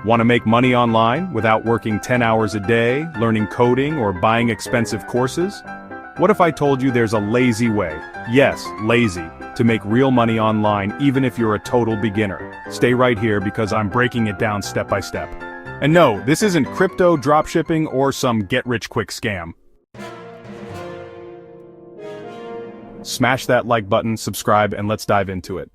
Want to make money online without working 10 hours a day, learning coding, or buying expensive courses? What if I told you there's a lazy way, yes, lazy, to make real money online even if you're a total beginner? Stay right here because I'm breaking it down step by step. And no, this isn't crypto, dropshipping, or some get-rich-quick scam. Smash that like button, subscribe, and let's dive into it.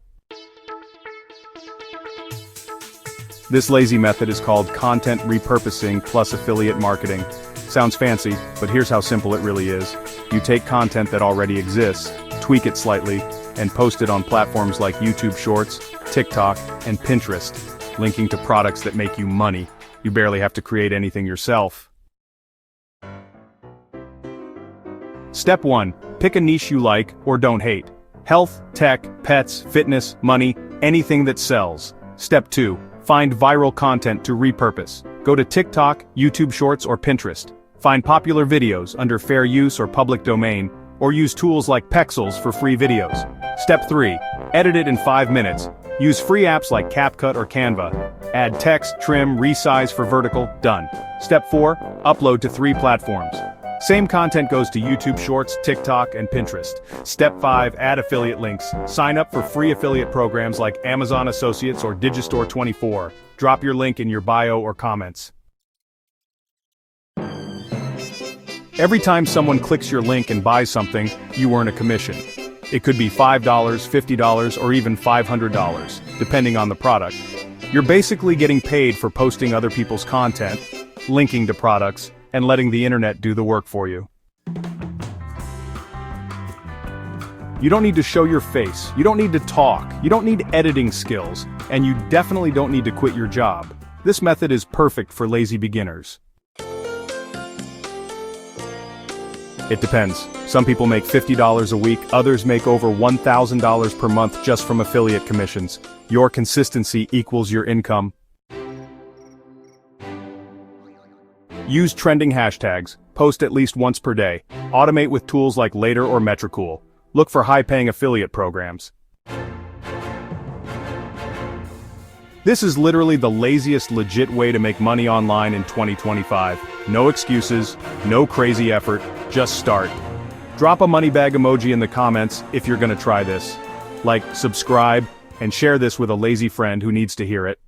This lazy method is called content repurposing plus affiliate marketing. Sounds fancy, but here's how simple it really is. You take content that already exists, tweak it slightly, and post it on platforms like YouTube Shorts, TikTok, and Pinterest, linking to products that make you money. You barely have to create anything yourself. Step 1. Pick a niche you like or don't hate. Health, tech, pets, fitness, money, anything that sells. Step 2. Find viral content to repurpose. Go to TikTok, YouTube Shorts, or Pinterest. Find popular videos under fair use or public domain, or use tools like Pexels for free videos. Step 3. Edit it in 5 minutes. Use free apps like CapCut or Canva. Add text, trim, resize for vertical, done. Step 4. Upload to 3 platforms. Same content goes to YouTube Shorts, TikTok, and Pinterest. Step 5. Add affiliate links. Sign up for free affiliate programs like Amazon Associates or Digistore24. Drop your link in your bio or comments. Every time someone clicks your link and buys something, you earn a commission. It could be $5, $50, or even $500, depending on the product. You're basically getting paid for posting other people's content, linking to products, and letting the internet do the work for you. You don't need to show your face, you don't need to talk, you don't need editing skills, and you definitely don't need to quit your job. This method is perfect for lazy beginners. It depends. Some people make $50 a week, others make over $1,000 per month just from affiliate commissions. Your consistency equals your income. Use trending hashtags. Post at least once per day. Automate with tools like Later or Metricool. Look for high-paying affiliate programs. This is literally the laziest legit way to make money online in 2025. No excuses, no crazy effort, just start. Drop a money bag emoji in the comments if you're gonna try this. Like, subscribe, and share this with a lazy friend who needs to hear it.